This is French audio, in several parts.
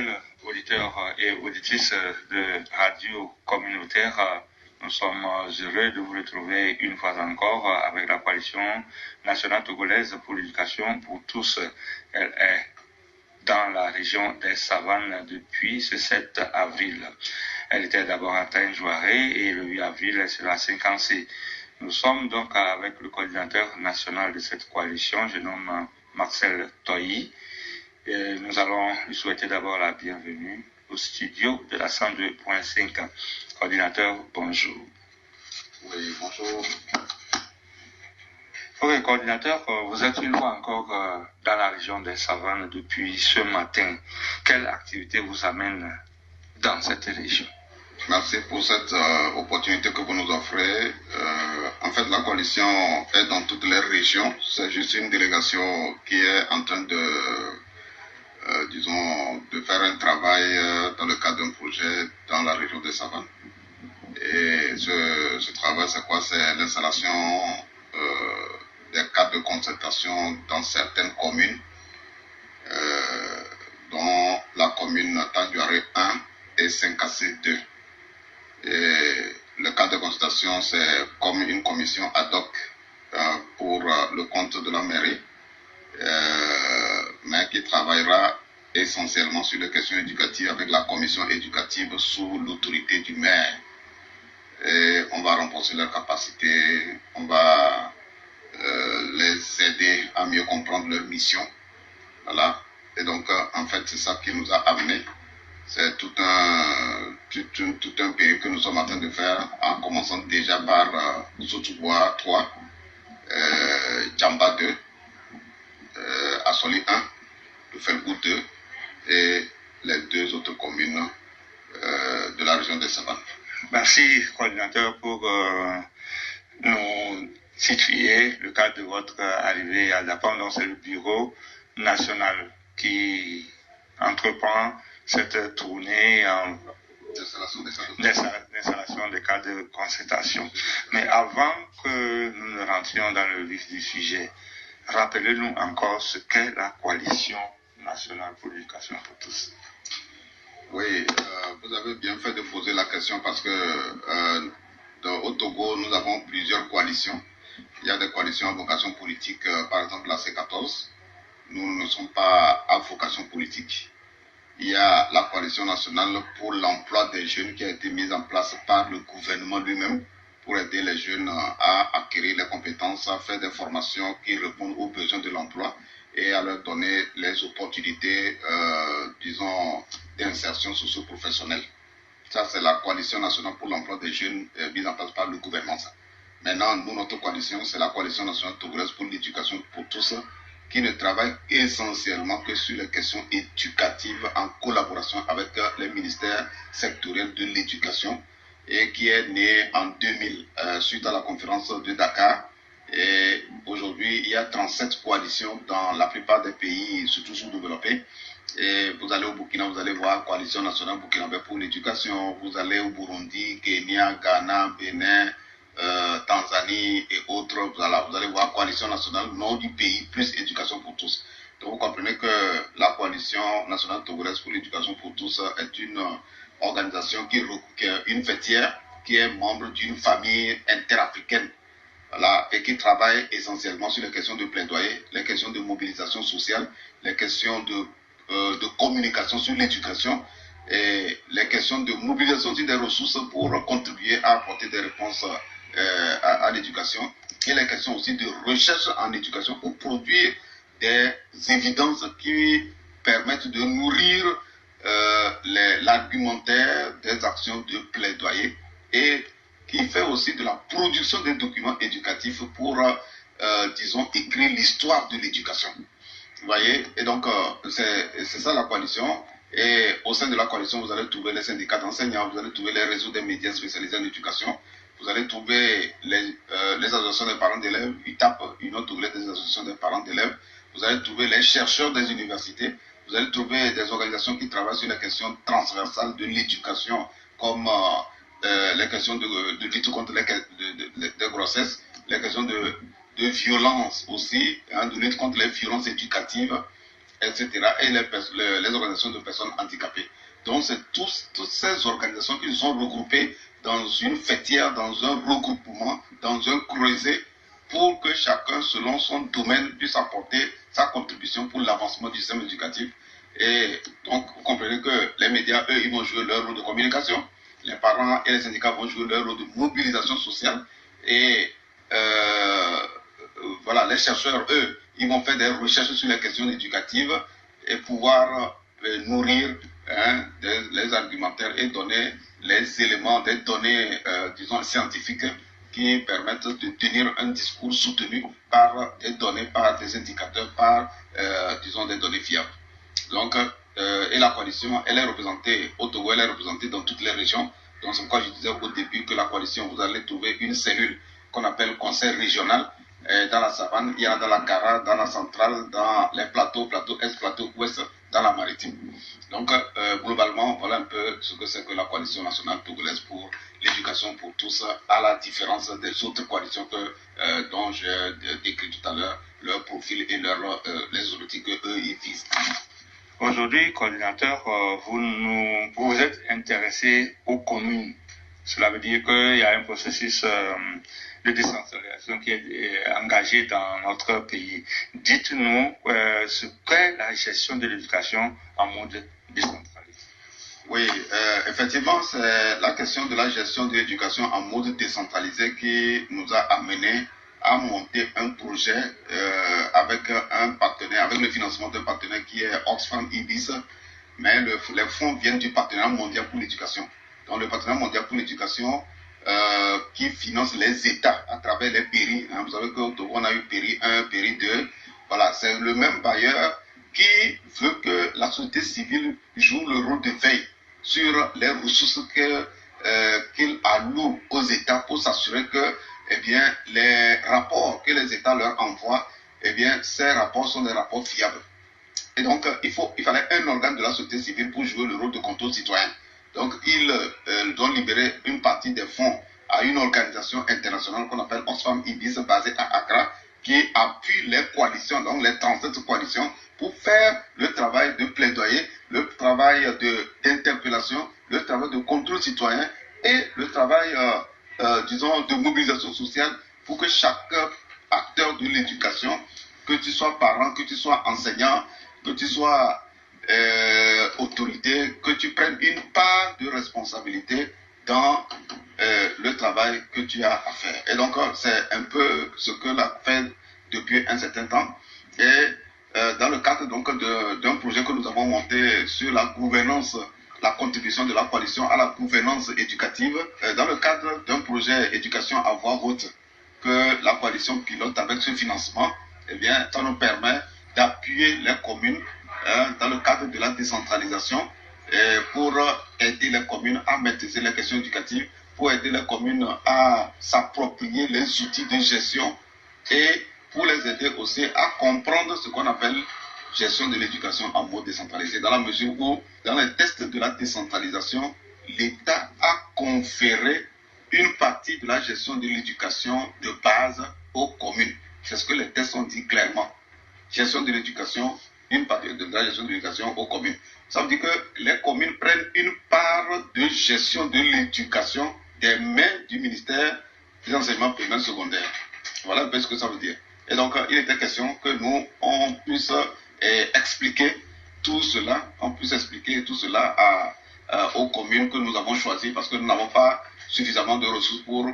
fidèles auditeurs et auditrices de radio communautaire, nous sommes heureux de vous retrouver une fois encore avec la coalition nationale togolaise pour l'éducation pour tous. Elle est dans la région des Savanes depuis ce 7 avril. Elle était d'abord à Taïnjouaré et le 8 avril, elle sera à Saint-Cancé. Nous sommes donc avec le coordinateur national de cette coalition, je nomme Marcel Toyi. Et nous allons lui souhaiter d'abord la bienvenue au studio de la 102.5. Coordinateur, bonjour. Oui, bonjour. Ok, coordinateur, vous êtes une fois encore dans la région des Savanes depuis ce matin. Quelle activité vous amène dans cette région? Merci pour cette opportunité que vous nous offrez. En fait, la coalition est dans toutes les régions. C'est juste une délégation qui est en train de faire un travail dans le cadre d'un projet dans la région des Savanes. Et ce travail, c'est quoi? C'est l'installation des cadres de concertation dans certaines communes, dont la commune Tandiouaré 1 et Saint-Cassé 2. Et le cadre de consultation, c'est comme une commission ad hoc pour le compte de la mairie, mais qui travaillera essentiellement sur les questions éducatives avec la commission éducative sous l'autorité du maire. Et on va renforcer leurs capacités, on va les aider à mieux comprendre leur mission. Voilà. Et donc, en fait, c'est ça qui nous a amenés. C'est tout un période que nous sommes en train de faire, en commençant déjà par Soutoubois 3, Djamba 2, Assoli 1, Lufelgou 2 et les deux autres communes de la région des Savanes. Merci, coordinateur, pour nous situer le cadre de votre arrivée à Dapang. Donc, c'est le bureau national qui entreprend cette tournée d'installation des cadres de concertation. Mais avant que nous ne rentrions dans le vif du sujet, rappelez-nous encore ce qu'est la coalition nationale pour l'éducation pour tous. Oui, vous avez bien fait de poser la question parce que au Togo, nous avons plusieurs coalitions. Il y a des coalitions à vocation politique, par exemple la C14. Nous ne sommes pas à vocation politique. Il y a la coalition nationale pour l'emploi des jeunes qui a été mise en place par le gouvernement lui-même pour aider les jeunes à acquérir les compétences, à faire des formations qui répondent aux besoins de l'emploi et à leur donner les opportunités, d'insertion socio-professionnelle. Ça, c'est la coalition nationale pour l'emploi des jeunes mise en place par le gouvernement. Maintenant, nous, notre coalition, c'est la coalition nationale togolaise pour l'éducation pour tous, qui ne travaille essentiellement que sur les questions éducatives en collaboration avec les ministères sectoriels de l'éducation et qui est née en 2000 suite à la conférence de Dakar. Et aujourd'hui, il y a 37 coalitions dans la plupart des pays, surtout sous-développés. Et vous allez au Burkina, vous allez voir Coalition nationale burkinabé pour l'éducation. Vous allez au Burundi, Kenya, Ghana, Bénin, Tanzanie et autres. Vous allez voir Coalition nationale, nom du pays, plus éducation pour tous. Donc vous comprenez que la Coalition nationale togolaise pour l'éducation pour tous est une organisation qui est une fêtière, qui est membre d'une famille interafricaine. Voilà, et qui travaille essentiellement sur les questions de plaidoyer, les questions de mobilisation sociale, les questions de communication sur l'éducation et les questions de mobilisation des ressources pour contribuer à apporter des réponses à l'éducation et les questions aussi de recherche en éducation pour produire des évidences qui permettent de nourrir l'argumentaire des actions de plaidoyer et qui fait aussi de la production des documents éducatifs pour, écrire l'histoire de l'éducation. Vous voyez, et donc c'est ça la coalition. Et au sein de la coalition, vous allez trouver les syndicats d'enseignants, vous allez trouver les réseaux des médias spécialisés en éducation, vous allez trouver les associations des parents d'élèves, UTAP, Union togolaise des associations des parents d'élèves, vous allez trouver les chercheurs des universités, vous allez trouver des organisations qui travaillent sur les questions transversales de l'éducation, comme les questions de lutte contre les grossesses, les questions de violence aussi, de lutte contre les violences éducatives, etc. et les organisations de personnes handicapées. Donc c'est toutes ces organisations qui se sont regroupées dans une fêtière, dans un regroupement, dans un creuset, pour que chacun, selon son domaine, puisse apporter sa contribution pour l'avancement du système éducatif. Et donc, vous comprenez que les médias, eux, ils vont jouer leur rôle de communication. Les parents et les syndicats vont jouer leur rôle de mobilisation sociale. Et voilà, les chercheurs, eux, ils vont faire des recherches sur les questions éducatives et pouvoir nourrir les argumentaires et donner les éléments, des données, disons, scientifiques qui permettent de tenir un discours soutenu par des données, par des indicateurs, par, disons, des données fiables. Donc, et la coalition, elle est représentée au Togo, elle est représentée dans toutes les régions. Donc, c'est pourquoi je disais au début que la coalition, vous allez trouver une cellule qu'on appelle conseil régional. Dans la savane, il y en a dans la Kara, dans la centrale, dans les plateaux, plateau est, plateau ouest, dans la maritime. Donc, globalement, voilà un peu ce que c'est que la coalition nationale togolaise pour l'éducation pour tous, à la différence des autres coalitions que, dont j'ai décrit tout à l'heure, leur profil et les objectifs qu'eux, ils visent. Aujourd'hui, coordinateur, vous êtes intéressé aux communes. Cela veut dire qu'il y a un processus de décentralisation qui est engagé dans notre pays. Dites-nous ce qu'est la gestion de l'éducation en mode décentralisé. Oui, effectivement, c'est la question de la gestion de l'éducation en mode décentralisé qui nous a amené à monter un projet avec un partenaire, avec le financement d'un partenaire qui est Oxfam IBIS, mais les fonds viennent du partenariat mondial pour l'éducation. Donc le partenariat mondial pour l'éducation qui finance les États à travers les PERI. Vous savez qu'au Togo, on a eu PERI 1, PERI 2. Voilà, c'est le même bailleur qui veut que la société civile joue le rôle de veille sur les ressources qu'il alloue aux États pour s'assurer que eh bien, les rapports que les États leur envoient, eh bien, ces rapports sont des rapports fiables. Et donc, il fallait un organe de la société civile pour jouer le rôle de contrôle citoyen. Donc, ils doivent libérer une partie des fonds à une organisation internationale qu'on appelle Oxfam IBIS, basée à Accra, qui appuie les coalitions, donc les 37 coalitions, pour faire le travail de plaidoyer, le travail d'interpellation, le travail de contrôle citoyen et le travail, disons, de mobilisation sociale pour que chaque acteur de l'éducation, que tu sois parent, que tu sois enseignant, que tu sois autorité, que tu prennes une part de responsabilité dans le travail que tu as à faire. Et donc, c'est un peu ce que l'on fait depuis un certain temps. Et dans le cadre donc d'un projet que nous avons monté sur la gouvernance, la contribution de la coalition à la gouvernance éducative, dans le cadre d'un projet éducation à voix haute que la coalition pilote avec ce financement, eh bien, ça nous permet d'appuyer les communes dans le cadre de la décentralisation pour aider les communes à maîtriser les questions éducatives, pour aider les communes à s'approprier les outils de gestion et pour les aider aussi à comprendre ce qu'on appelle gestion de l'éducation en mode décentralisé, dans la mesure où, dans les tests de la décentralisation, l'État a conféré une partie de la gestion de l'éducation de base aux communes. C'est ce que les tests ont dit clairement. Gestion de l'éducation, une partie de la gestion de l'éducation aux communes. Ça veut dire que les communes prennent une part de gestion de l'éducation des mains du ministère des enseignements primaires secondaires. Voilà un peu ce que ça veut dire. Et donc, il était question que nous, on puisse expliquer tout cela, aux communes que nous avons choisies, parce que nous n'avons pas suffisamment de ressources pour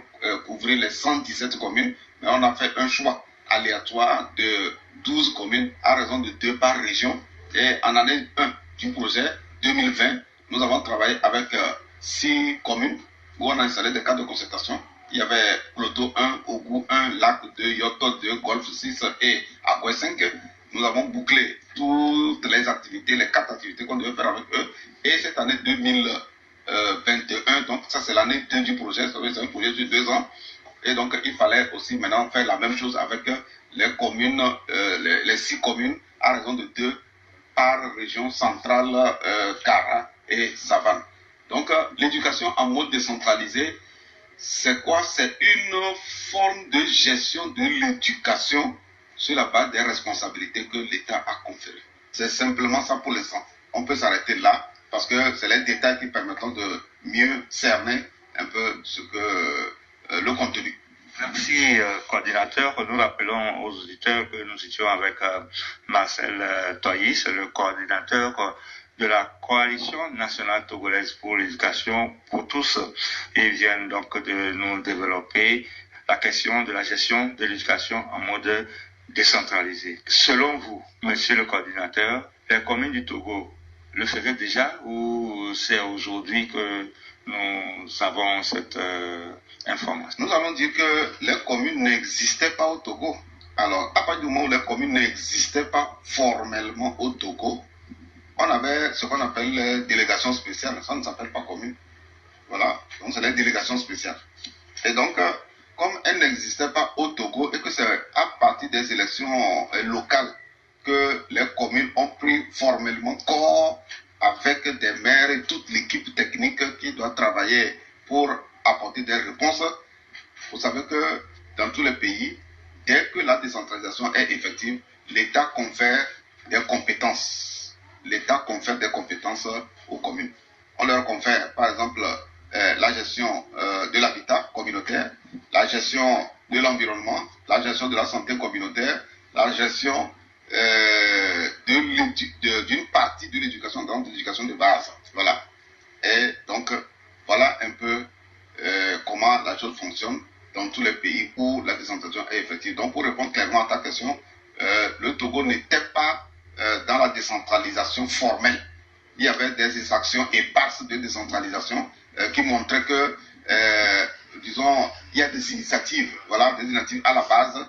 couvrir les 117 communes, mais on a fait un choix aléatoire de 12 communes à raison de 2 par région. Et en année 1 du projet 2020, nous avons travaillé avec 6 communes où on a installé des cadres de concertation. Il y avait Ploto 1, Ogou 1, Lac 2, Yoto 2, Golfe 6 et Agoué 5. Nous avons bouclé toutes les activités, les 4 activités qu'on devait faire avec eux. Et cette année 2021, donc ça c'est l'année 2 du projet, c'est un projet sur 2 ans. Et donc il fallait aussi maintenant faire la même chose avec les communes, les 6 communes, à raison de 2 par région centrale, Kara et Savane. Donc l'éducation en mode décentralisé, c'est quoi? C'est une forme de gestion de l'éducation sur la base des responsabilités que l'État a conférées. C'est simplement ça pour l'instant. On peut s'arrêter là parce que c'est les détails qui permettront de mieux cerner un peu ce que le contenu. Merci, coordinateur. Nous rappelons aux auditeurs que nous étions avec Marcel Toyi, c'est le coordinateur de la Coalition nationale togolaise pour l'éducation pour tous. Ils viennent donc de nous développer la question de la gestion de l'éducation en mode décentralisé. Selon vous, monsieur le coordinateur, les communes du Togo le faisaient déjà ou c'est aujourd'hui que nous avons cette information? Nous allons dire que les communes n'existaient pas au Togo. Alors, à partir du moment où les communes n'existaient pas formellement au Togo, on avait ce qu'on appelle les délégations spéciales. Ça ne s'appelle pas commune. Voilà, donc c'est les délégations spéciales. Et donc, comme elles n'existaient pas au Togo et que c'est à partir des élections locales que les communes ont pris formellement corps avec des maires et toute l'équipe technique qui doit travailler pour apporter des réponses. Vous savez que dans tous les pays, dès que la décentralisation est effective, l'État confère des compétences. L'État confère des compétences aux communes. On leur confère, par exemple, la gestion de l'habitat communautaire, la gestion de l'environnement, la gestion de la santé communautaire, la gestion d'une partie de l'éducation, donc de l'éducation de base. Voilà. Et donc, voilà un peu comment la chose fonctionne dans tous les pays où la décentralisation est effective. Donc, pour répondre clairement à ta question, le Togo n'était pas dans la décentralisation formelle. Il y avait des actions éparses de décentralisation qui montraient que, disons, il y a des initiatives, voilà, des initiatives à la base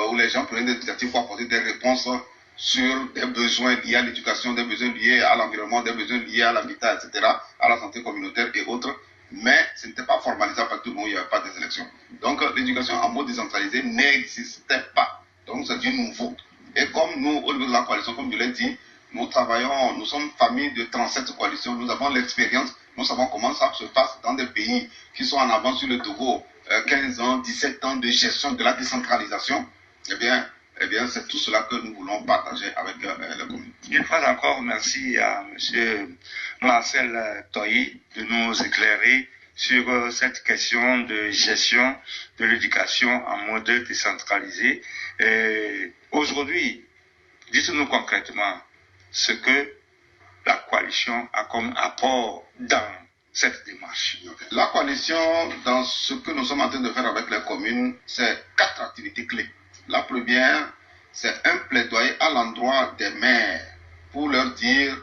où les gens prenaient des initiatives pour apporter des réponses sur des besoins liés à l'éducation, des besoins liés à l'environnement, des besoins liés à l'habitat, etc., à la santé communautaire et autres. Mais ce n'était pas formalisé à partir du moment où il n'y avait pas des élections. Donc l'éducation en mode décentralisé n'existait pas. Donc c'est du nouveau. Et comme nous, au niveau de la coalition, comme je l'ai dit, nous travaillons, nous sommes famille de 37 coalitions, nous avons l'expérience, nous savons comment ça se passe dans des pays qui sont en avance sur le Togo, 15 ans, 17 ans de gestion de la décentralisation. Eh bien, c'est tout cela que nous voulons partager avec les communes. Une fois encore, merci à M. Marcel Toyi de nous éclairer sur cette question de gestion de l'éducation en mode décentralisé. Aujourd'hui, dites-nous concrètement ce que la coalition a comme apport dans cette démarche. La coalition, dans ce que nous sommes en train de faire avec les communes, c'est 4 activités clés. La première, c'est un plaidoyer à l'endroit des maires pour leur dire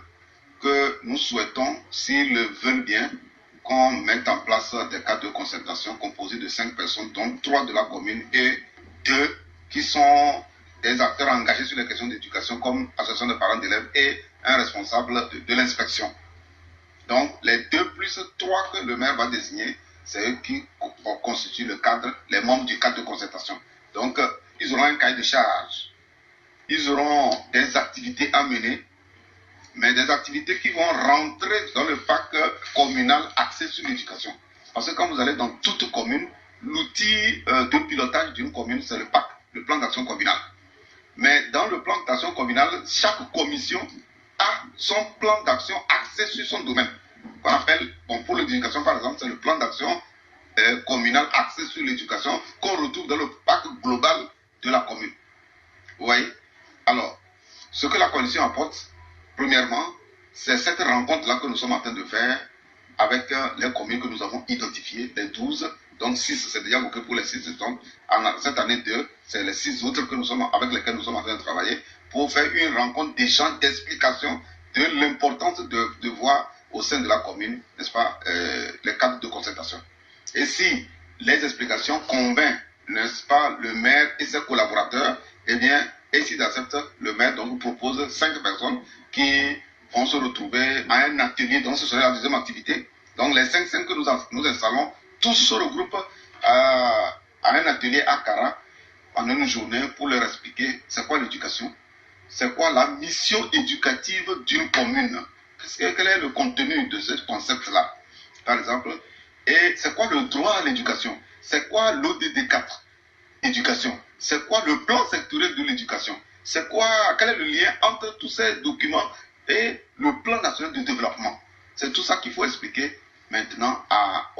que nous souhaitons, s'ils le veulent bien, qu'on mette en place des cadres de concertation composés de 5 personnes, dont 3 de la commune et 2 qui sont des acteurs engagés sur les questions d'éducation, comme association de parents d'élèves et un responsable de l'inspection. Donc, les 2 plus 3 que le maire va désigner, c'est eux qui constituent le cadre, les membres du cadre de concertation. Donc, ils auront un cahier de charge. Ils auront des activités à mener, mais des activités qui vont rentrer dans le pacte communal axé sur l'éducation. Parce que quand vous allez dans toute commune, l'outil de pilotage d'une commune, c'est le pacte, le plan d'action communal. Mais dans le plan d'action communal, chaque commission a son plan d'action axé sur son domaine. Qu'on appelle, bon, pour l'éducation par exemple, c'est le plan d'action communal axé sur l'éducation qu'on retrouve dans le pacte global de la commune. Vous voyez? Alors, ce que la coalition apporte, premièrement, c'est cette rencontre-là que nous sommes en train de faire avec les communes que nous avons identifiées, les 12. Donc 6, c'est déjà bouclé pour les 6. Donc, cette année 2, c'est les 6 autres avec lesquels nous sommes en train de travailler pour faire une rencontre d'échange, d'explication de l'importance de voir au sein de la commune, n'est-ce pas, les cadres de concertation. Et si les explications convainquent, n'est-ce pas, le maire et ses collaborateurs, eh bien, et s'ils acceptent, le maire donc propose 5 personnes qui vont se retrouver à un atelier, donc ce serait la deuxième activité. Donc les 5 que nous installons, tous se regroupent à un atelier à Kara en une journée pour leur expliquer c'est quoi l'éducation, c'est quoi la mission éducative d'une commune, quel est le contenu de ce concept-là, par exemple, et c'est quoi le droit à l'éducation, c'est quoi l'ODD 4, éducation, c'est quoi le plan sectoriel de l'éducation, c'est quoi, quel est le lien entre tous ces documents et le plan national de développement. C'est tout ça qu'il faut expliquer maintenant à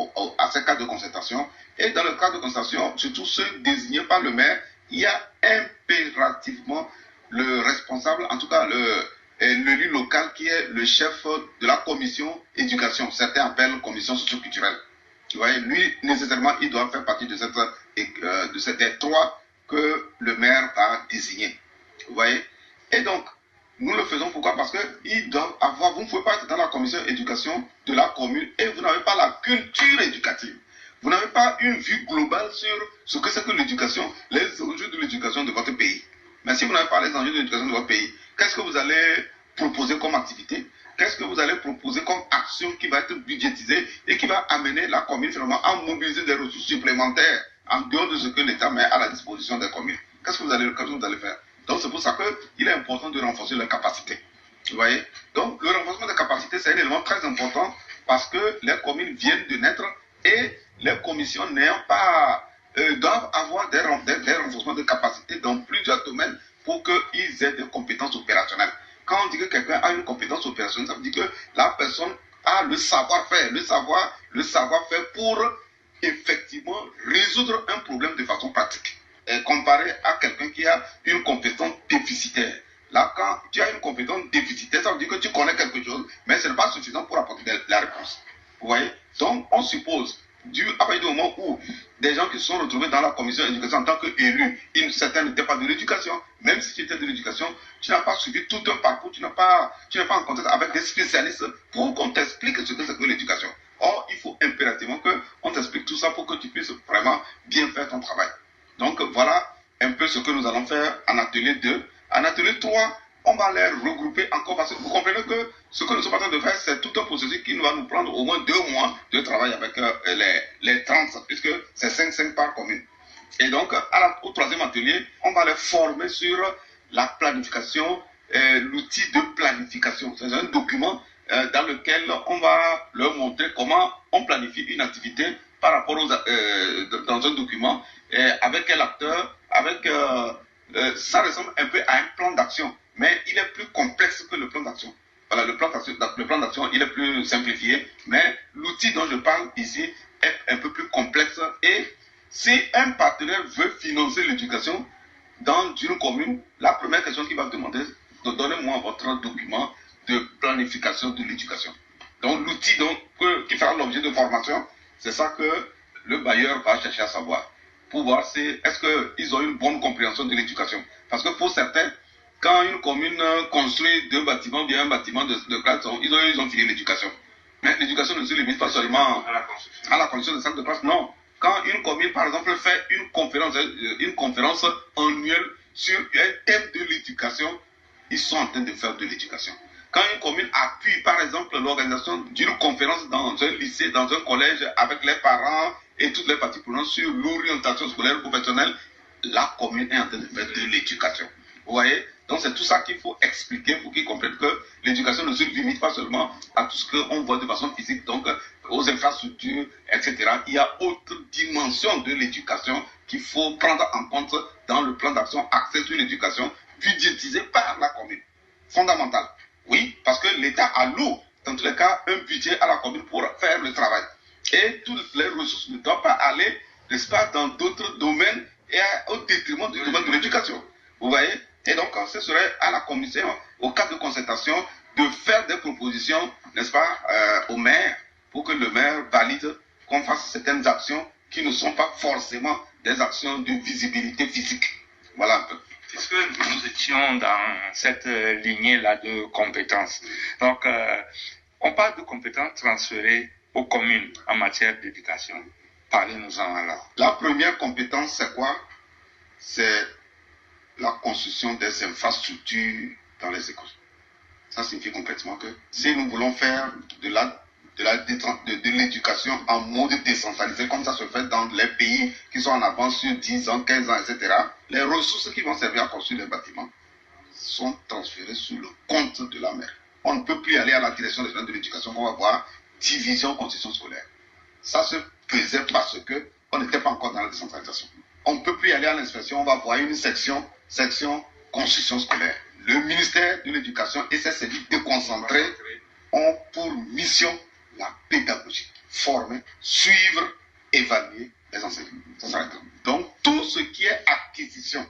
ces cadres de concertation. Et dans le cadre de concertation, surtout ceux désignés par le maire, il y a impérativement le responsable, en tout cas l'élu local qui est le chef de la commission éducation. Certains appellent commission socio-culturelle. Vous voyez, lui, nécessairement, il doit faire partie de cette trois que le maire va désigner. Vous voyez? Et donc, nous le faisons pourquoi? Parce qu'ils doivent avoir, vous ne pouvez pas être dans la commission éducation de la commune et vous n'avez pas la culture éducative. Vous n'avez pas une vue globale sur ce que c'est que l'éducation, les enjeux de l'éducation de votre pays. Mais si vous n'avez pas les enjeux de l'éducation de votre pays, qu'est-ce que vous allez proposer comme activité? Qu'est-ce que vous allez proposer comme action qui va être budgétisée et qui va amener la commune finalement à mobiliser des ressources supplémentaires en dehors de ce que l'État met à la disposition des communes? Qu'est-ce que vous allez faire? Donc c'est pour ça qu'il est important de renforcer leurs capacités. Vous voyez? Donc le renforcement des capacités, c'est un élément très important parce que les communes viennent de naître et les commissions n'ayant pas doivent avoir des renforcements de capacités dans plusieurs domaines pour qu'ils aient des compétences opérationnelles. Quand on dit que quelqu'un a une compétence opérationnelle, ça veut dire que la personne a le savoir-faire, le savoir-faire pour effectivement résoudre un problème de façon pratique. Et comparé à quelqu'un qui a une compétence déficitaire. Là, quand tu as une compétence déficitaire, ça veut dire que tu connais quelque chose, mais ce n'est pas suffisant pour apporter la réponse. Vous voyez? Donc, on suppose, à partir du moment où des gens qui se sont retrouvés dans la commission d'éducation en tant qu'élus, certains n'étaient pas de l'éducation, même si tu étais de l'éducation, tu n'as pas suivi tout un parcours, tu n'es pas en contact avec des spécialistes pour qu'on t'explique ce que c'est que l'éducation. Or, il faut impérativement qu'on t'explique tout ça pour que tu puisses vraiment bien faire ton travail. Donc, voilà un peu ce que nous allons faire en atelier 2. En atelier 3, on va les regrouper encore parce que vous comprenez que ce que nous sommes en train de faire, c'est tout un processus qui va nous prendre au moins 2 mois de travail avec les 30, puisque c'est 5 par commune. Et donc, au 3e atelier, on va les former sur la planification, l'outil de planification. C'est un document dans lequel on va leur montrer comment on planifie une activité par rapport dans un document, avec quel acteur, ça ressemble un peu à un plan d'action, mais il est plus complexe que le plan d'action. Voilà, le plan d'action, il est plus simplifié, mais l'outil dont je parle ici est un peu plus complexe. Et si un partenaire veut financer l'éducation dans une commune, la première question qu'il va demander, donnez-moi votre document de planification de l'éducation. Donc l'outil qui fera l'objet de formation, c'est ça que le bailleur va chercher à savoir, pour voir est-ce qu'ils ont une bonne compréhension de l'éducation. Parce que pour certains, quand une commune construit 2 bâtiments, bien un bâtiment de classe, ils ont fini l'éducation. Mais l'éducation ne se limite pas seulement à la construction de salles de classe, non. Quand une commune, par exemple, fait une conférence annuelle sur un thème de l'éducation, ils sont en train de faire de l'éducation. Quand une commune appuie, par exemple, l'organisation d'une conférence dans un lycée, dans un collège, avec les parents et toutes les parties prenantes sur l'orientation scolaire professionnelle, la commune est en train de faire de l'éducation. Vous voyez? Donc c'est tout ça qu'il faut expliquer pour qu'ils comprennent que l'éducation ne se limite pas seulement à tout ce qu'on voit de façon physique, donc aux infrastructures, etc. Il y a autre dimension de l'éducation qu'il faut prendre en compte dans le plan d'action axé sur l'éducation budgétisé par la commune. Fondamental. Oui, parce que l'État alloue, dans tous les cas, un budget à la commune pour faire le travail. Et toutes les ressources ne doivent pas aller, n'est-ce pas, dans d'autres domaines et au détriment du domaine de l'éducation. Vous voyez? Et donc, ce serait à la commission, au cadre de concertation, de faire des propositions, n'est-ce pas, au maire, pour que le maire valide qu'on fasse certaines actions qui ne sont pas forcément des actions de visibilité physique. Voilà un peu. Puisque nous étions dans cette lignée-là de compétences. Donc, on parle de compétences transférées aux communes en matière d'éducation. Parlez-nous-en alors. La première compétence, c'est quoi? C'est la construction des infrastructures dans les écoles. Ça signifie concrètement que si nous voulons faire de l'éducation en mode décentralisé, comme ça se fait dans les pays qui sont en avance sur 10 ans, 15 ans, etc., les ressources qui vont servir à construire les bâtiments sont transférées sur le compte de la mairie. On ne peut plus aller à la direction régionale de l'éducation, on va voir division construction scolaire. Ça se faisait parce qu'on n'était pas encore dans la décentralisation. On ne peut plus aller à l'inspection, on va voir une section construction scolaire. Le ministère de l'Éducation et ses services déconcentrés ont pour mission la pédagogie. Former, suivre, évaluer les enseignants. Ça s'arrête là. Donc, tout ce qui est acquisition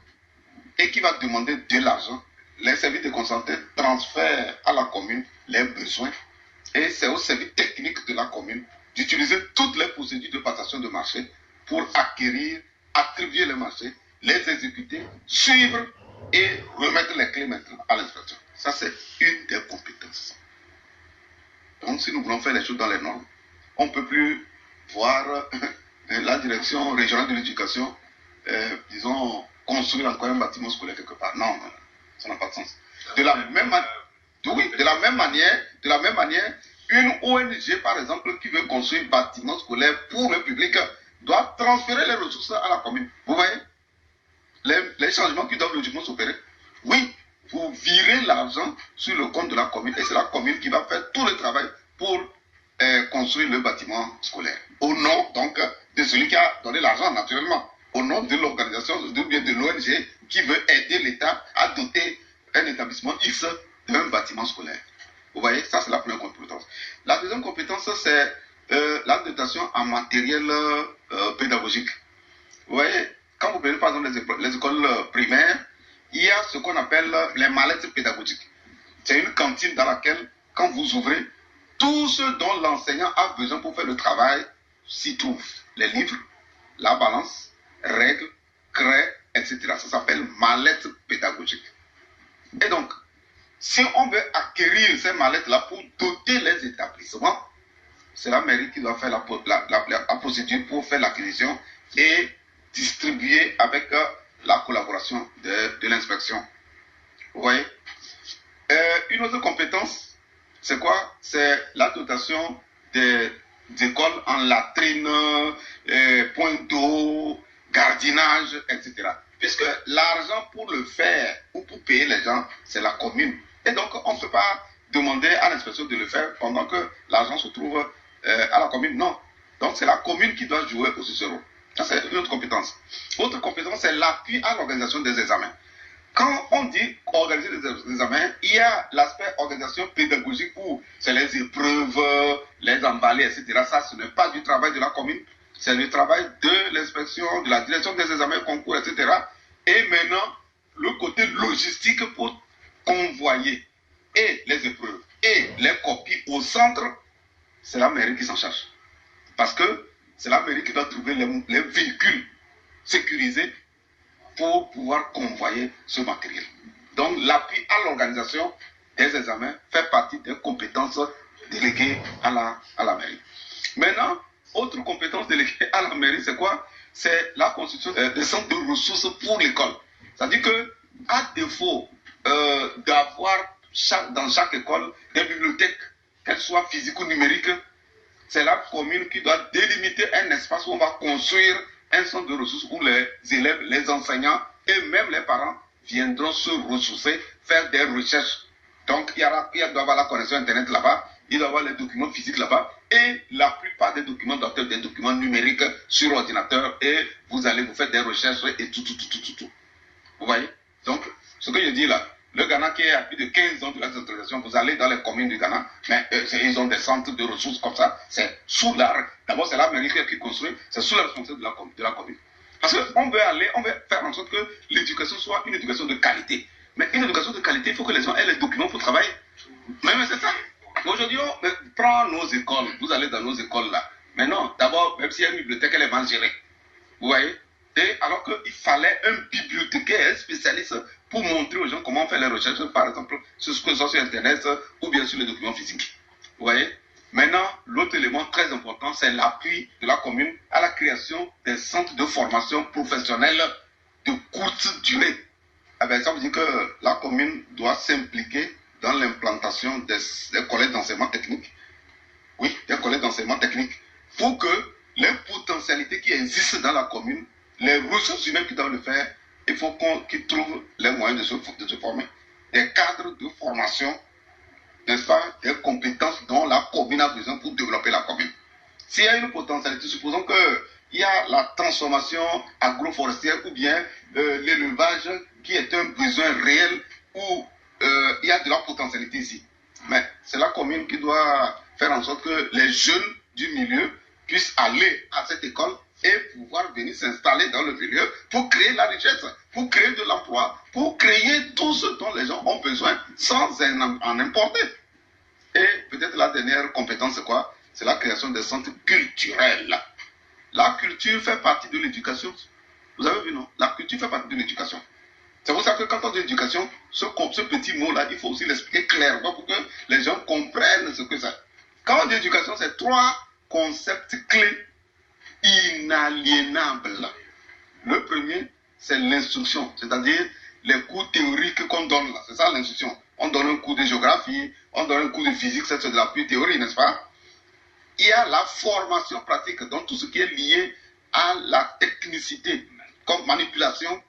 et qui va demander de l'argent, les services déconcentrés transfèrent à la commune les besoins et c'est au service technique de la commune d'utiliser toutes les procédures de passation de marché pour acquérir, attribuer les marchés, les exécuter, suivre et remettre les clés maintenant à l'inspection. Ça, c'est une des compétences. Donc, si nous voulons faire les choses dans les normes, on ne peut plus voir la direction régionale de l'éducation, disons, construire encore un bâtiment scolaire quelque part. Non, non, ça n'a pas de sens. De la même manière, une ONG, par exemple, qui veut construire un bâtiment scolaire pour le public, doit transférer les ressources à la commune. Vous voyez les changements qui doivent logiquement s'opérer. Oui, vous virez l'argent sur le compte de la commune et c'est la commune qui va faire tout le travail pour construire le bâtiment scolaire. Au nom, donc, de celui qui a donné l'argent, naturellement. Au nom de l'organisation, de l'ONG qui veut aider l'État à doter un établissement X d'un bâtiment scolaire. Vous voyez, ça c'est la première compétence. La deuxième compétence, c'est la dotation en matériel pédagogique. Vous voyez, quand vous prenez par exemple les écoles primaires, il y a ce qu'on appelle les mallettes pédagogiques. C'est une cantine dans laquelle, quand vous ouvrez, tout ce dont l'enseignant a besoin pour faire le travail s'y trouve. Les livres, la balance, règles, craies, etc. Ça s'appelle mallette pédagogique. Et donc, si on veut acquérir ces mallettes-là pour doter les établissements, c'est la mairie qui doit faire la procédure pour faire l'acquisition et distribuer avec la collaboration de l'inspection. Vous voyez? Une autre compétence, c'est quoi? C'est la dotation des écoles en latrine, point d'eau, gardiennage, etc. Puisque l'argent pour le faire ou pour payer les gens, c'est la commune. Et donc, on ne peut pas demander à l'inspection de le faire pendant que l'argent se trouve à la commune. Non. Donc, c'est la commune qui doit jouer aussi ce rôle. Ça, c'est une autre compétence. Autre compétence, c'est l'appui à l'organisation des examens. Quand on dit organiser les examens, il y a l'aspect organisation pédagogique où c'est les épreuves, les emballer, etc. Ça, ce n'est pas du travail de la commune. C'est le travail de l'inspection, de la direction des examens, concours, etc. Et maintenant, le côté logistique pour convoyer et les épreuves et les copies au centre, c'est la mairie qui s'en charge. Parce que c'est la mairie qui doit trouver les véhicules sécurisés pour pouvoir convoyer ce matériel. Donc l'appui à l'organisation des examens fait partie des compétences déléguées à la mairie. Maintenant, autre compétence déléguée à la mairie, c'est quoi? C'est la constitution des centres de ressources pour l'école. C'est-à-dire que, à défaut d'avoir dans chaque école des bibliothèques, qu'elles soient physiques ou numériques, c'est la commune qui doit délimiter un espace où on va construire un centre de ressources où les élèves, les enseignants et même les parents viendront se ressourcer, faire des recherches. Donc, il doit y avoir la connexion Internet là-bas, il doit y avoir les documents physiques là-bas, et la plupart des documents doivent être des documents numériques sur ordinateur, et vous allez vous faire des recherches et tout. Vous voyez? Donc, ce que je dis là, le Ghana qui est à plus de 15 ans de la décentralisation, vous allez dans les communes du Ghana, mais ils ont des centres de ressources comme ça, c'est sous d'abord c'est la mairie qui construit, c'est sous la responsabilité de la commune. Parce qu'on veut faire en sorte que l'éducation soit une éducation de qualité. Mais une éducation de qualité, il faut que les gens aient les documents pour travailler. Mais c'est ça. Aujourd'hui, on prend nos écoles, vous allez dans nos écoles là. Mais non, d'abord, même s'il y a une bibliothèque, elle est mal gérée. Vous voyez? Et alors qu'il fallait un bibliothécaire spécialiste pour montrer aux gens comment faire les recherches, par exemple, sur ce que soit sur Internet ou bien sur les documents physiques. Vous voyez? Maintenant, l'autre élément très important, c'est l'appui de la commune à la création des centres de formation professionnelle de courte durée. Eh bien, ça veut dire que la commune doit s'impliquer dans l'implantation des collèges d'enseignement technique. Oui, des collèges d'enseignement technique. Pour que les potentialités qui existent dans la commune, les ressources humaines qui doivent le faire, il faut qu'ils trouvent les moyens de se former. Des cadres de formation, n'est-ce pas, des compétences dont la commune a besoin pour développer la commune. S'il y a une potentialité, supposons qu'il y a la transformation agroforestière ou bien l'élevage qui est un besoin réel où il y a de la potentialité ici. Mais c'est la commune qui doit faire en sorte que les jeunes du milieu puissent aller à cette école et pouvoir venir s'installer dans le milieu pour créer la richesse, pour créer de l'emploi, pour créer tout ce dont les gens ont besoin sans en importer. Et peut-être la dernière compétence, c'est quoi? C'est la création des centres culturels. La culture fait partie de l'éducation. Vous avez vu, non? La culture fait partie de l'éducation. C'est pour ça que quand on dit éducation, ce petit mot-là, il faut aussi l'expliquer clairement pour que les gens comprennent ce que c'est. Quand on dit éducation, c'est 3 concepts clés inaliénables. Le premier, c'est l'instruction, c'est-à-dire les cours théoriques qu'on donne là. C'est ça l'instruction. On donne un cours de géographie, on donne un cours de physique, c'est de la pure théorie, n'est-ce pas? Il y a la formation pratique, donc tout ce qui est lié à la technicité, comme manipulation,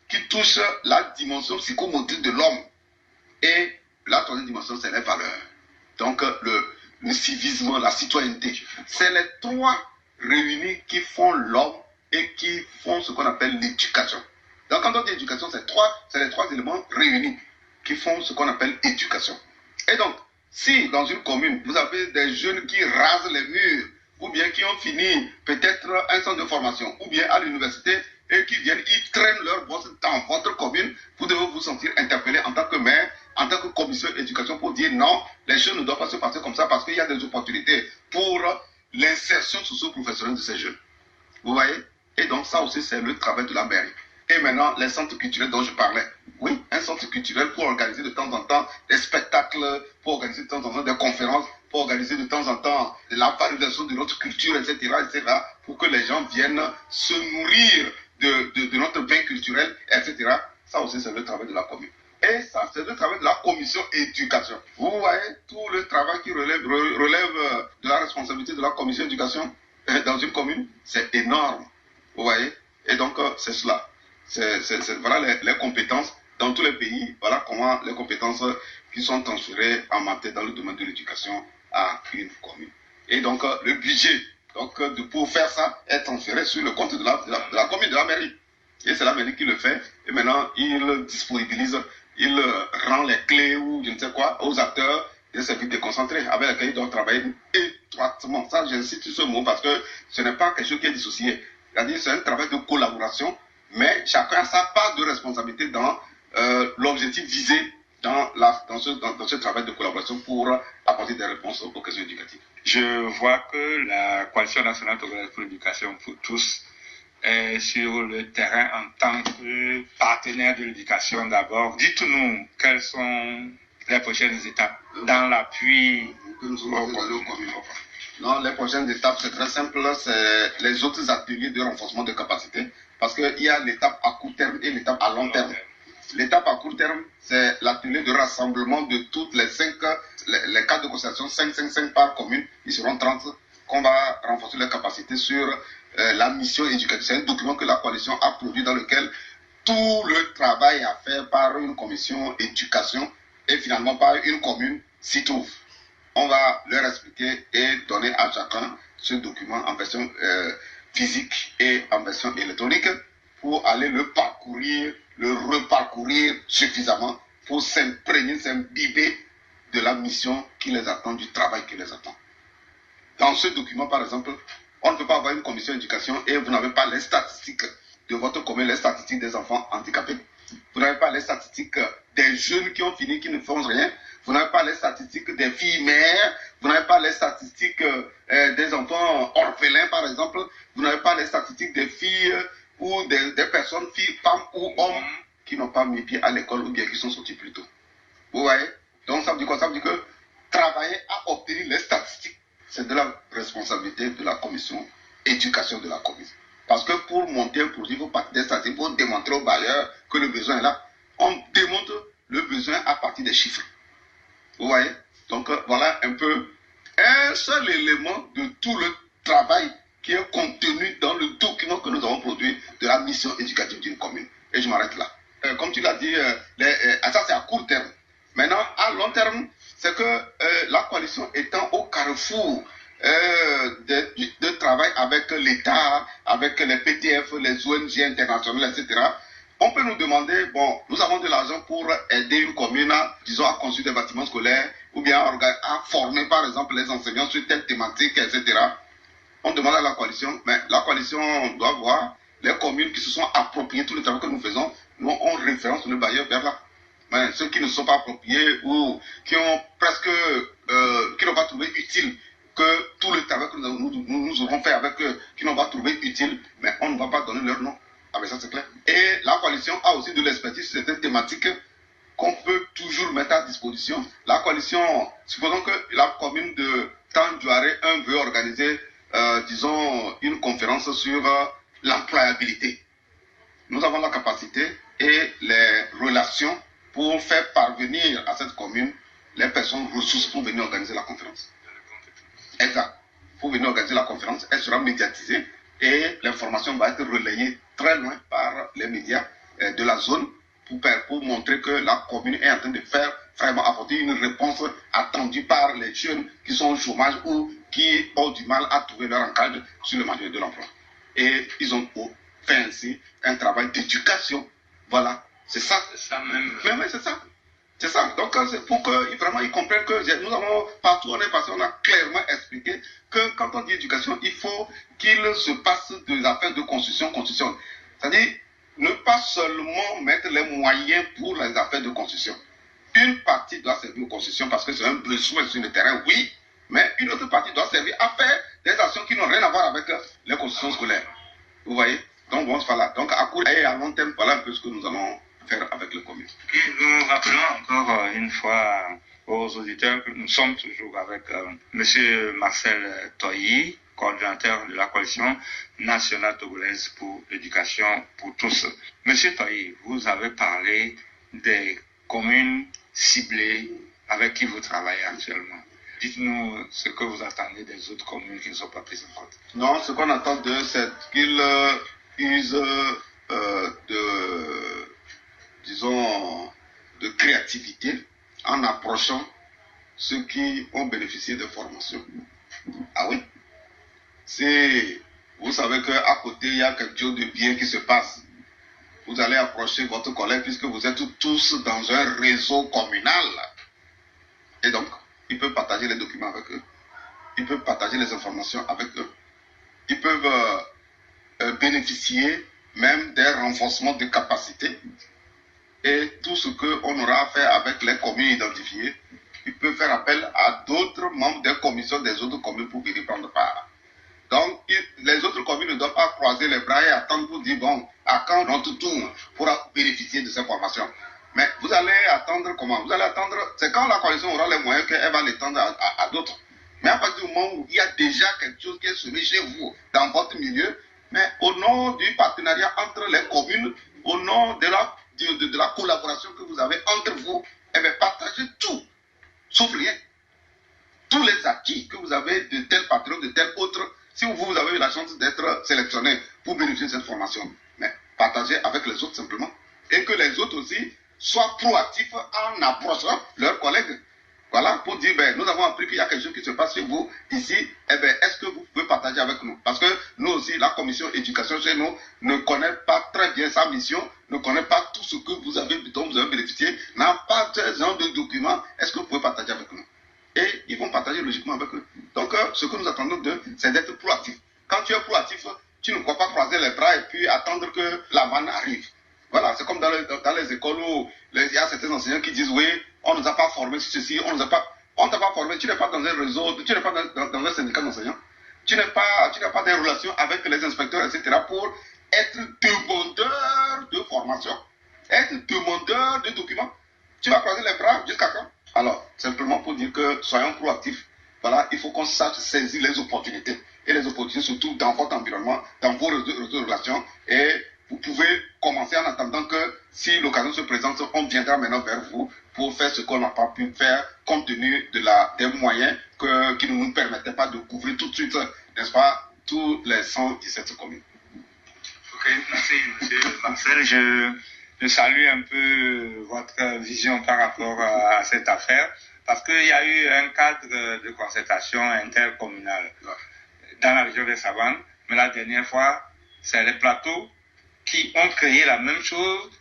qui touche la dimension psychomotrice de l'homme. Et la troisième dimension, c'est les valeurs. Donc le civisme, la citoyenneté. C'est les 3 réunis qui font l'homme et qui font ce qu'on appelle l'éducation. Donc quand on dit éducation, c'est les 3 éléments réunis qui font ce qu'on appelle éducation. Et donc, si dans une commune, vous avez des jeunes qui rasent les murs, ou bien qui ont fini peut-être un centre de formation, ou bien à l'université, et qui viennent, ils traînent leur boss dans votre commune, vous devez vous sentir interpellé en tant que maire, en tant que commission d'éducation pour dire non, les jeunes ne doivent pas se passer comme ça parce qu'il y a des opportunités pour l'insertion socio-professionnelle de ces jeunes. Vous voyez? Et donc ça aussi c'est le travail de la mairie. Et maintenant, les centres culturels dont je parlais. Oui, un centre culturel pour organiser de temps en temps des spectacles, pour organiser de temps en temps des conférences, pour organiser de temps en temps la valorisation de notre culture, etc., etc., pour que les gens viennent se nourrir de notre bien culturel, etc. Ça aussi, c'est le travail de la commune. Et ça, c'est le travail de la commission éducation. Vous voyez, tout le travail qui relève de la responsabilité de la commission éducation dans une commune, c'est énorme. Vous voyez? Et donc, c'est cela. Voilà les compétences dans tous les pays. Voilà comment les compétences qui sont transférées en matière dans le domaine de l'éducation à une commune. Et donc, le budget pour faire ça est transféré sur le compte de la commune, de la mairie. Et c'est la mairie qui le fait. Et maintenant, il disponibilise, il rend les clés ou je ne sais quoi aux acteurs des services déconcentrés avec lesquels ils doivent travailler étroitement. Ça, j'insiste sur ce mot parce que ce n'est pas quelque chose qui est dissocié. C'est-à-dire c'est un travail de collaboration, mais chacun a sa part de responsabilité dans l'objectif visé dans ce travail de collaboration pour apporter des réponses aux questions éducatives. Je vois que la Coalition nationale togolaise pour l'éducation pour tous est sur le terrain en tant que partenaire de l'éducation d'abord. Dites-nous quelles sont les prochaines étapes dans l'appui que nous allons donner aux communes. Non, les prochaines étapes, c'est très simple, c'est les autres ateliers de renforcement de capacité, parce qu'il y a l'étape à court terme et l'étape à long terme. L'étape à court terme, c'est l'atelier de rassemblement de toutes les 5, les cadres de concertation, 5 par commune, ils seront 30, qu'on va renforcer les capacités sur la mission éducative. C'est un document que la coalition a produit dans lequel tout le travail à faire par une commission éducation et finalement par une commune s'y trouve. On va leur expliquer et donner à chacun ce document en version physique et en version électronique pour aller le parcourir, le reparcourir suffisamment pour s'imprégner, s'imbiber de la mission qui les attend, du travail qui les attend. Dans ce document, par exemple, on ne peut pas avoir une commission d'éducation et vous n'avez pas les statistiques de votre commune, les statistiques des enfants handicapés. Vous n'avez pas les statistiques des jeunes qui ont fini, qui ne font rien. Vous n'avez pas les statistiques des filles mères. Vous n'avez pas les statistiques des enfants orphelins, par exemple. Vous n'avez pas les statistiques des filles ou des personnes, filles, femmes ou hommes, qui n'ont pas mis pied à l'école ou bien qui sont sortis plus tôt. Vous voyez? Donc ça veut dire quoi? Ça veut dire que travailler à obtenir les statistiques, c'est de la responsabilité de la commission éducation de la commune. Parce que pour monter un projet, il faut partir des statistiques pour démontrer aux bailleurs que le besoin est là. On démontre le besoin à partir des chiffres. Vous voyez? Donc voilà un peu un seul élément de tout le travail qui est contenu dans le document que nous avons produit de la mission éducative d'une commune. Et je m'arrête là. Comme tu l'as dit, ça c'est à court terme. Maintenant, à long terme, c'est que la coalition étant au carrefour de travail avec l'État, avec les PTF, les ONG internationales, etc., On peut nous demander, bon, nous avons de l'argent pour aider une commune, disons, à construire des bâtiments scolaires, ou bien à former, par exemple, les enseignants sur telle thématique, etc. On demande à la coalition, mais la coalition doit voir les communes qui se sont appropriées tout le travail que nous faisons, nous on référence le bailleur vers là. Mais ceux qui ne sont pas appropriés ou qui ont presque, qui n'ont pas trouvé utile que tout le travail que nous aurons fait avec eux, qui n'ont pas trouvé utile, mais on ne va pas donner leur nom. Ah ben ça c'est clair. Et la coalition a aussi de l'expertise sur certaines thématiques qu'on peut toujours mettre à disposition. La coalition, supposons que la commune de Tandjouaré 1 veut organiser, disons, une conférence sur l'employabilité. Nous avons la capacité et les relations pour faire parvenir à cette commune les personnes ressources pour venir organiser la conférence. Exact. Pour venir organiser la conférence, elle sera médiatisée et l'information va être relayée très loin par les médias de la zone pour montrer que la commune est en train de faire vraiment apporter une réponse attendue par les jeunes qui sont au chômage ou qui ont du mal à trouver leur encadre sur le marché de l'emploi. Et ils ont fait ainsi un travail d'éducation. Voilà, c'est ça. C'est ça même. Mais c'est ça. C'est ça. Donc, c'est pour que vraiment ils comprennent que nous avons, partout où on est passé, on a clairement expliqué que quand on dit éducation, il faut qu'il se passe des affaires de construction. C'est-à-dire, ne pas seulement mettre les moyens pour les affaires de construction. Une partie doit servir aux constructions parce que c'est un besoin sur le terrain, oui, mais une autre partie doit servir à faire des actions qui n'ont rien à voir avec les constructions scolaires. Vous voyez? Donc, bon, voilà. Donc, à court et à long terme, voilà un peu ce que nous allons faire avec le communes. Et nous rappelons encore une fois aux auditeurs que nous sommes toujours avec M. Marcel Toyi, coordinateur de la coalition nationale togolaise pour l'éducation pour tous. Monsieur Toyi, vous avez parlé des communes ciblées avec qui vous travaillez actuellement. Dites-nous ce que vous attendez des autres communes qui ne sont pas prises en compte. Non, ce qu'on attend d'eux, c'est qu'ils usent de créativité en approchant ceux qui ont bénéficié de formation. Ah oui. Vous savez qu'à côté, il y a quelque chose de bien qui se passe. Vous allez approcher votre collègue puisque vous êtes tous dans un réseau communal. Et donc, ils peuvent partager les documents avec eux. Ils peuvent partager les informations avec eux. Ils peuvent bénéficier même des renforcements de capacités. Et tout ce qu'on aura à faire avec les communes identifiées, ils peuvent faire appel à d'autres membres des commissions des autres communes pour venir prendre part. Donc, les autres communes ne doivent pas croiser les bras et attendre pour dire, bon, à quand notre tour pour bénéficier de ces formations. Mais vous allez attendre comment? Vous allez attendre, c'est quand la coalition aura les moyens qu'elle va l'étendre à d'autres. Mais à partir du moment où il y a déjà quelque chose qui est semé chez vous, dans votre milieu, mais au nom du partenariat entre les communes, au nom de la collaboration que vous avez entre vous, eh bien, partagez tout, sauf rien. Tous les acquis que vous avez de tel patron, de tel autre, si vous avez eu la chance d'être sélectionné pour bénéficier de cette formation, mais partagez avec les autres simplement. Et que les autres aussi soient proactifs en approchant leurs collègues. Voilà, pour dire, ben, nous avons appris qu'il y a quelque chose qui se passe chez vous ici, eh ben, est-ce que vous pouvez partager avec nous? Parce que nous aussi, la commission éducation chez nous ne connaît pas très bien sa mission, ne connaît pas tout ce que dont vous avez bénéficié, n'a pas ce genre de documents, est-ce que vous pouvez partager avec nous? Et ils vont partager logiquement avec eux. Donc, ce que nous attendons d'eux, c'est d'être proactif. Quand tu es proactif, tu ne crois pas croiser les bras et puis attendre que la manne arrive. Voilà, c'est comme dans les écoles où il y a certains enseignants qui disent, oui, on ne nous a pas formés sur ceci, on ne t'a pas formé, tu n'es pas dans un réseau, tu n'es pas dans un syndicat d'enseignants, tu n'as pas des relations avec les inspecteurs, etc. pour être demandeur de formation, être demandeur de documents. Tu vas croiser les bras jusqu'à quand? Alors, simplement pour dire que soyons proactifs. Voilà, il faut qu'on sache saisir les opportunités. Et les opportunités surtout dans votre environnement, dans vos réseaux de relations. Et vous pouvez commencer en attendant que si l'occasion se présente, on viendra maintenant vers vous pour faire ce qu'on n'a pas pu faire compte tenu des moyens qui ne nous permettaient pas de couvrir tout de suite, n'est-ce pas, tous les 117 communes. Ok, merci M. Marcel. Je salue un peu votre vision par rapport à cette affaire, parce qu'il y a eu un cadre de concertation intercommunale dans la région des Savanes, mais la dernière fois, c'est les plateaux qui ont créé la même chose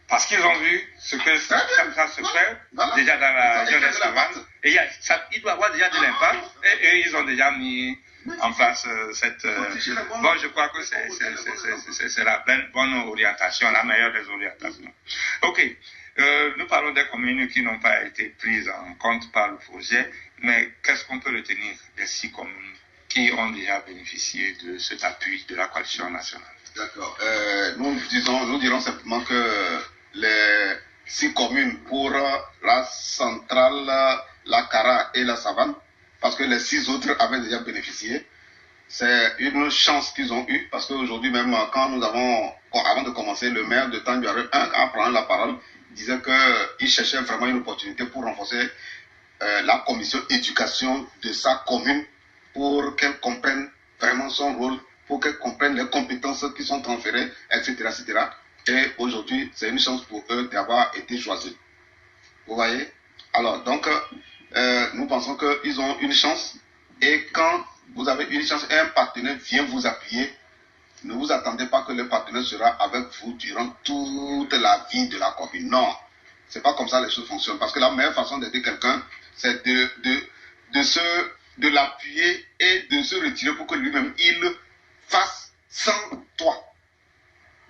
parce qu'ils ont vu ce que ça se fait déjà dans la région des Savanes. Et il doit avoir déjà de l'impact et ils ont déjà mis en place cette... bon, je crois que c'est la bonne orientation, la meilleure des orientations. Ok, nous parlons des communes qui n'ont pas été prises en compte par le projet, mais qu'est-ce qu'on peut retenir des 6 communes qui ont déjà bénéficié de cet appui de la coalition nationale? D'accord. Nous dirons simplement que les 6 communes pour la centrale, la Cara et la Savane, parce que les 6 autres avaient déjà bénéficié. C'est une chance qu'ils ont eue, parce qu'aujourd'hui même, avant de commencer, le maire de Tanguare, en prenant la parole, disait qu'il cherchait vraiment une opportunité pour renforcer la commission éducation de sa commune, pour qu'elle comprenne vraiment son rôle, pour qu'elle comprenne les compétences qui sont transférées, etc. etc. Et aujourd'hui, c'est une chance pour eux d'avoir été choisis. Vous voyez? Alors, donc, nous pensons qu'ils ont une chance. Et quand vous avez une chance et un partenaire vient vous appuyer, ne vous attendez pas que le partenaire sera avec vous durant toute la vie de la commune. Non, c'est pas comme ça les choses fonctionnent. Parce que la meilleure façon d'aider quelqu'un, c'est de l'appuyer et de se retirer pour que lui-même, il fasse sans toi.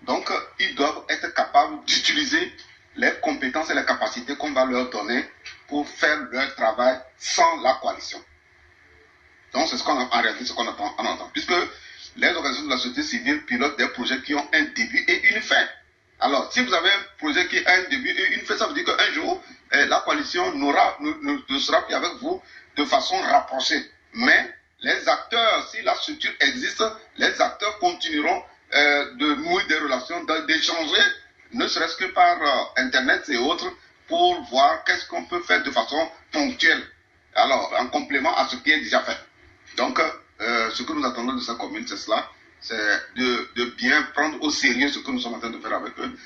Donc, ils doivent être capables d'utiliser les compétences et les capacités qu'on va leur donner pour faire leur travail sans la coalition. Donc, c'est en réalité ce qu'on entend. Puisque les organisations de la société civile pilotent des projets qui ont un début et une fin. Alors, si vous avez un projet qui a un début et une fin, ça veut dire qu'un jour, la coalition ne sera plus avec vous de façon rapprochée. Mais les acteurs, si la structure existe, les acteurs continueront de nouer des relations, d'échanger, ne serait-ce que par Internet et autres, pour voir qu'est-ce qu'on peut faire de façon ponctuelle. Alors, en complément à ce qui est déjà fait. Donc, ce que nous attendons de sa commune, c'est cela. C'est de bien prendre au sérieux ce que nous sommes en train de faire avec eux,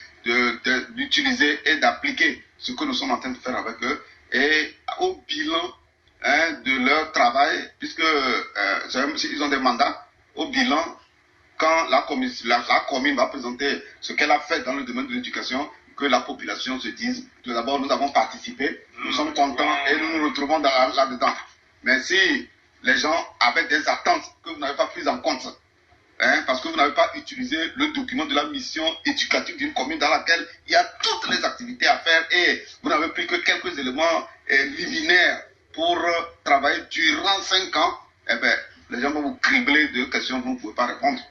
d'utiliser et d'appliquer ce que nous sommes en train de faire avec eux, et au bilan de leur travail, puisque ils ont des mandats, au bilan, quand la commune va présenter ce qu'elle a fait dans le domaine de l'éducation, que la population se dise, tout d'abord, nous avons participé, nous sommes contents et nous nous retrouvons là-dedans. Mais si les gens avaient des attentes que vous n'avez pas prises en compte, parce que vous n'avez pas utilisé le document de la mission éducative d'une commune dans laquelle il y a toutes les activités à faire, et vous n'avez pris que quelques éléments liminaires pour travailler durant 5 ans, eh bien, les gens vont vous cribler de questions que vous ne pouvez pas répondre.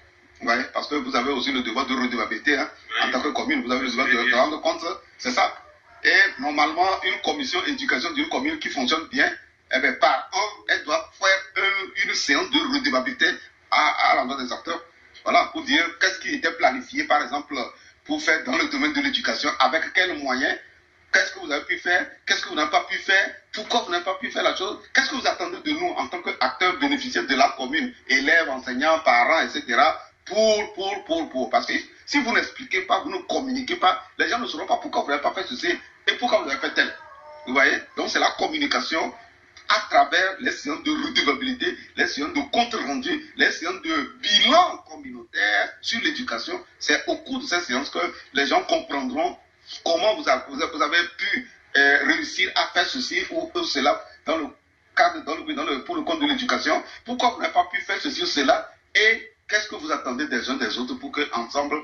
Ouais, parce que vous avez aussi le devoir de redevabilité, en tant que commune, vous avez le devoir de rendre compte, c'est ça. Et normalement, une commission éducation d'une commune qui fonctionne bien, eh bien, par an, elle doit faire une séance de redevabilité à l'endroit des acteurs. Voilà, pour dire qu'est-ce qui était planifié, par exemple, pour faire dans le domaine de l'éducation, avec quels moyens, qu'est-ce que vous avez pu faire, qu'est-ce que vous n'avez pas pu faire, pourquoi vous n'avez pas pu faire la chose, qu'est-ce que vous attendez de nous en tant qu'acteurs bénéficiaires de la commune, élèves, enseignants, parents, etc., parce que si vous n'expliquez pas, vous ne communiquez pas, les gens ne sauront pas pourquoi vous n'avez pas fait ceci et pourquoi vous avez fait tel. Vous voyez? Donc c'est la communication à travers les séances de redevabilité, les séances de compte rendu, les séances de bilan communautaire sur l'éducation. C'est au cours de ces séances que les gens comprendront comment vous avez pu réussir à faire ceci ou cela dans le cadre, pour le compte de l'éducation. Pourquoi vous n'avez pas pu faire ceci ou cela, et qu'est-ce que vous attendez des uns des autres pour qu'ensemble,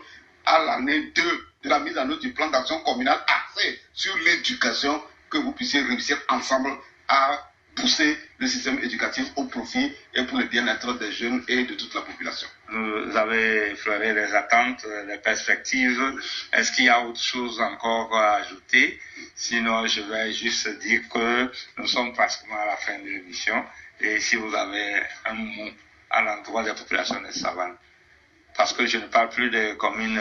à l'année 2 de la mise en œuvre du plan d'action communal axé sur l'éducation, que vous puissiez réussir ensemble à pousser le système éducatif au profit et pour le bien-être des jeunes et de toute la population. Vous avez effleuré les attentes, les perspectives. Est-ce qu'il y a autre chose encore à ajouter? Sinon, je vais juste dire que nous sommes pratiquement à la fin de l'émission. Et si vous avez un mot à l'endroit des populations des Savanes, parce que je ne parle plus des communes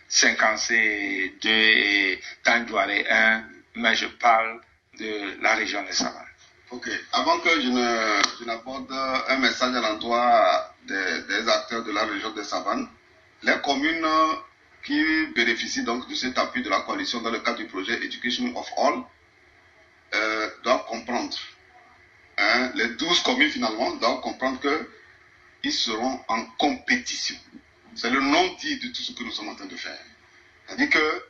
5C 2 et Tanguare 1, mais je parle de la région des Savanes. Ok, avant que je n'aborde un message à l'endroit des acteurs de la région des Savanes, les communes qui bénéficient donc de cet appui de la coalition dans le cadre du projet Education of All doivent comprendre, les 12 communes finalement doivent comprendre qu'ils seront en compétition. C'est le non-dit de tout ce que nous sommes en train de faire. C'est-à-dire que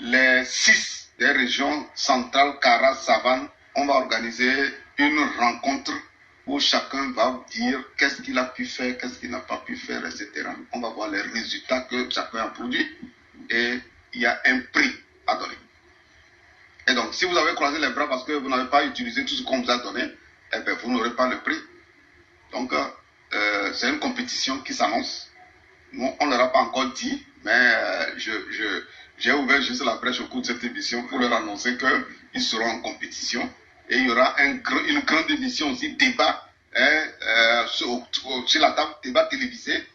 les 6 des régions centrales, Kara, Savane, on va organiser une rencontre où chacun va dire qu'est-ce qu'il a pu faire, qu'est-ce qu'il n'a pas pu faire, etc. On va voir les résultats que chacun a produits et il y a un prix à donner. Et donc, si vous avez croisé les bras parce que vous n'avez pas utilisé tout ce qu'on vous a donné, eh bien, vous n'aurez pas le prix. Donc, c'est une compétition qui s'annonce. Nous, on ne leur a pas encore dit, mais j'ai ouvert juste la brèche au cours de cette émission pour leur annoncer qu'ils seront en compétition. Et il y aura une grande émission aussi, débat sur la table, débat télévisé.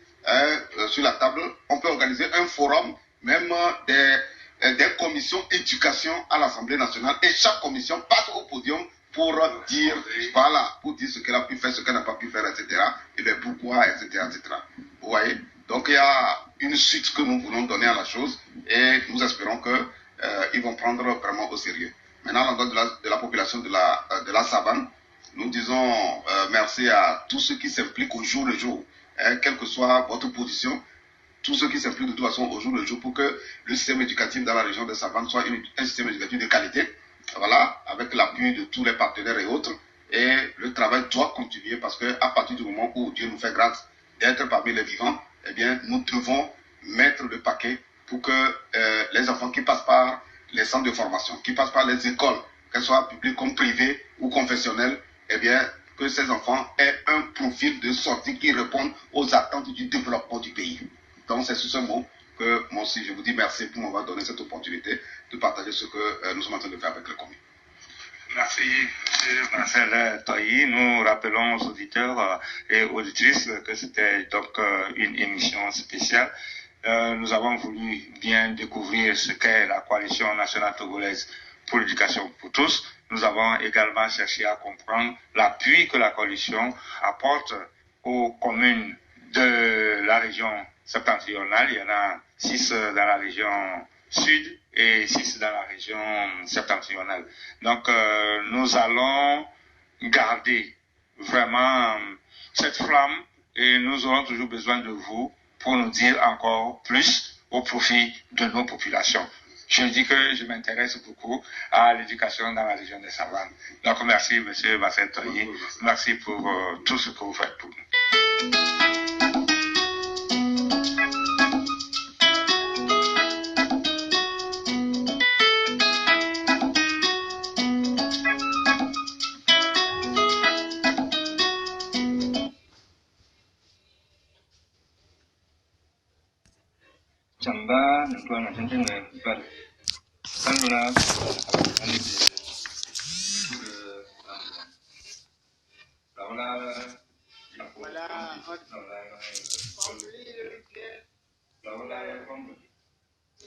Sur la table, on peut organiser un forum, même des commissions éducation à l'Assemblée nationale. Et chaque commission passe au podium pour dire, voilà, pour dire ce qu'elle a pu faire, ce qu'elle n'a pas pu faire, etc. Et le pourquoi, etc., etc. Vous voyez? Donc il y a une suite que nous voulons donner à la chose et nous espérons qu'ils vont prendre vraiment au sérieux. Maintenant, à l'endroit de la population de la savane, nous disons merci à tous ceux qui s'impliquent au jour le jour, quelle que soit votre position, tous ceux qui s'impliquent de toute façon au jour le jour pour que le système éducatif dans la région de Savane soit un système éducatif de qualité, voilà, avec l'appui de tous les partenaires et autres. Et le travail doit continuer parce qu'à partir du moment où Dieu nous fait grâce d'être parmi les vivants, eh bien, nous devons mettre le paquet pour que les enfants qui passent par les centres de formation, qui passent par les écoles, qu'elles soient publiques comme privées ou confessionnelles, eh bien, que ces enfants aient un profil de sortie qui réponde aux attentes du développement du pays. Donc, c'est sur ce mot que moi aussi, je vous dis merci pour m'avoir donné cette opportunité de partager ce que nous sommes en train de faire avec les communes. Merci, M. Marcel Toyi. Nous rappelons aux auditeurs et auditrices que c'était donc une émission spéciale. Nous avons voulu bien découvrir ce qu'est la coalition nationale togolaise pour l'éducation pour tous. Nous avons également cherché à comprendre l'appui que la coalition apporte aux communes de la région septentrionale. Il y en a 6 dans la région sud et 6 dans la région septentrionale. Donc, nous allons garder vraiment cette flamme et nous aurons toujours besoin de vous pour nous dire encore plus au profit de nos populations. Je dis que je m'intéresse beaucoup à l'éducation dans la région des Savanes. Donc, merci, M. Marcel Toyi. Merci pour tout ce que vous faites pour nous. Chamba ntua na tente ne bal kanuna ani de la